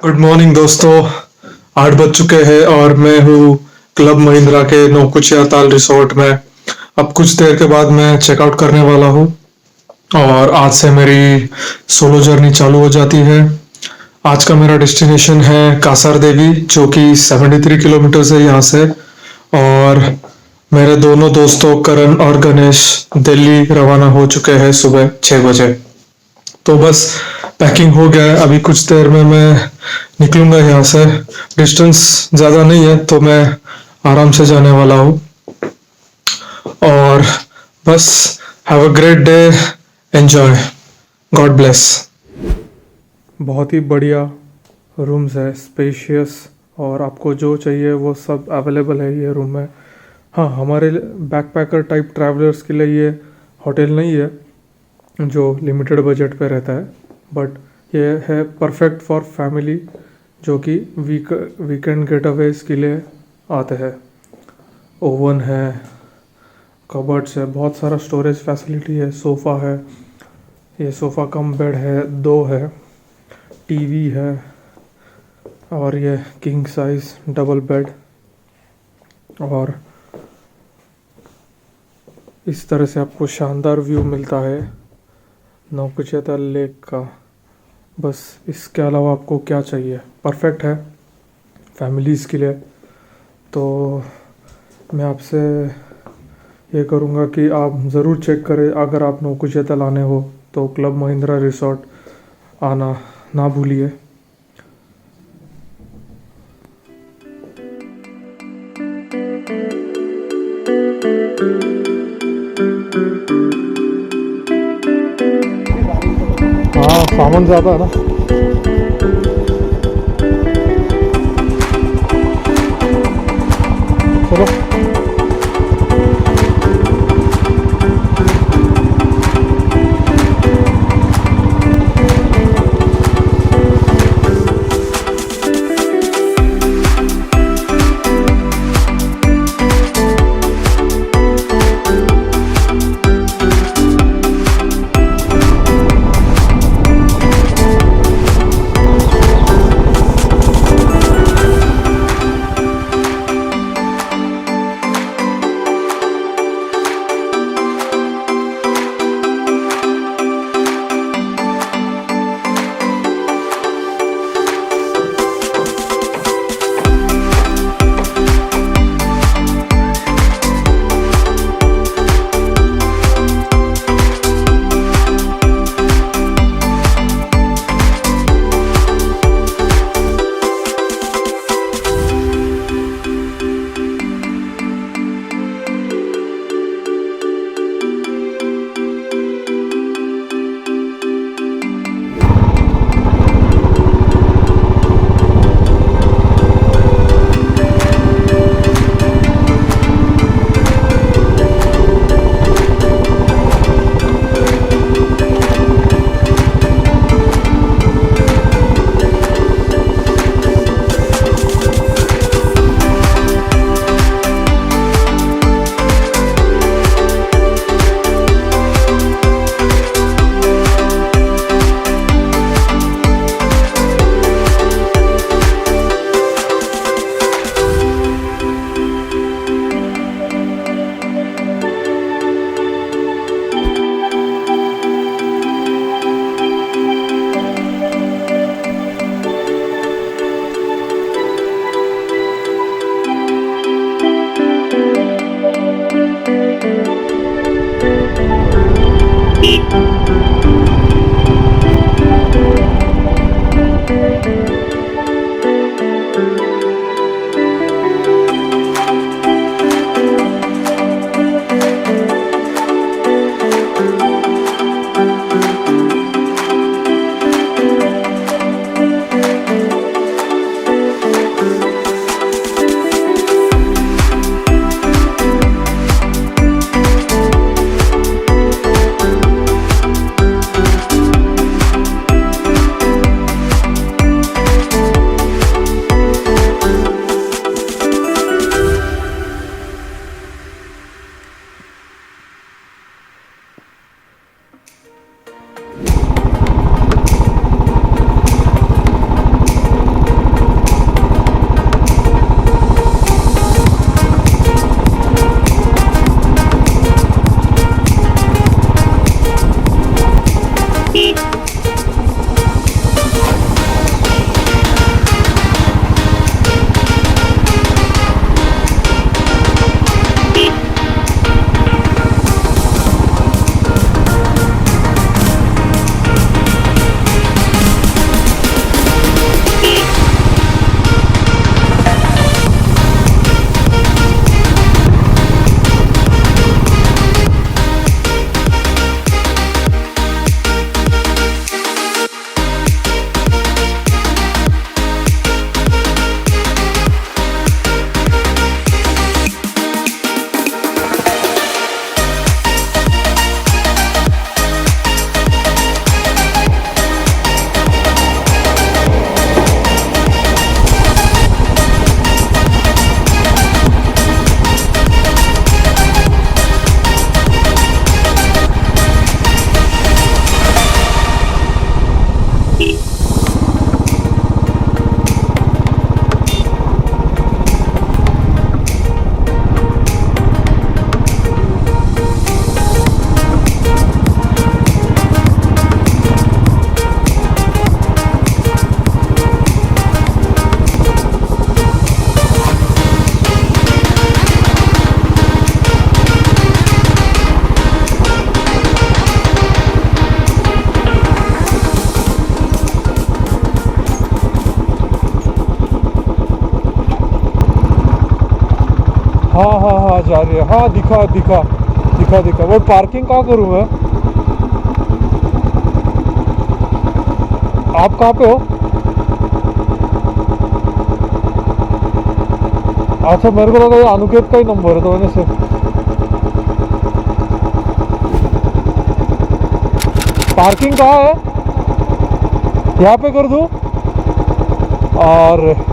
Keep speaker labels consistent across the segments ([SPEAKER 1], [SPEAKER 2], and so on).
[SPEAKER 1] Good morning दोस्तों। 8 बज चुके हैं और मैं हूँ क्लब महिंद्रा के नौकुचिया ताल रिसोर्ट में। अब कुछ देर के बाद मैं चेकआउट करने वाला हूँ और आज से मेरी सोलो जर्नी चालू हो जाती है। आज का मेरा डेस्टिनेशन है कासार देवी, जो कि 73 किलोमीटर है यहाँ से। और मेरे दोनों दोस्तों करण और गणेश दिल्ली रवाना हो चुके हैं सुबह 6 बजे। तो बस पैकिंग हो गया है, अभी कुछ देर में मैं निकलूंगा यहाँ से। डिस्टेंस ज़्यादा नहीं है तो मैं आराम से जाने वाला हूँ। और बस have a great day, enjoy, God bless. बहुत ही बढ़िया रूम्स है, स्पेशियस, और आपको जो चाहिए वो सब अवेलेबल है ये रूम में। हाँ, हमारे बैकपैकर टाइप ट्रैवलर्स के लिए ये होटल नहीं है जो लिमिटेड बजट पे रहता है, बट ये है परफेक्ट फॉर फैमिली जो कि वीकेंड गेटअवेज के लिए आते हैं। ओवन है, कबर्ड्स है, बहुत सारा स्टोरेज फैसिलिटी है, सोफ़ा है, ये सोफ़ा कम बेड है, 2 है, टीवी है, और ये किंग साइज डबल बेड। और इस तरह से आपको शानदार व्यू मिलता है नौकुचिया लेक का। बस इसके अलावा आपको क्या चाहिए, परफेक्ट है फैमिलीज़ के लिए। तो मैं आपसे ये करूँगा कि आप ज़रूर चेक करें, अगर आप नौकुचिया आने हो तो क्लब महिंद्रा रिसोर्ट आना ना भूलिए। हाँ, सामान ज़्यादा है ना। चलो आवाज़ आ रही है। हाँ दिखा दिखा दिखा दिखा। वो पार्किंग कहाँ करूँ मैं? आप कहाँ पे हो? अच्छा मेरे को लगा ये अनुकेत का ही नंबर है तो मैंने से पार्किंग कहाँ है? यहाँ पे कर दूँ? और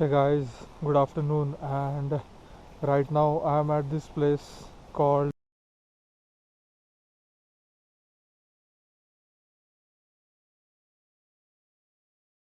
[SPEAKER 1] hey guys, good afternoon, and right now I am at this place called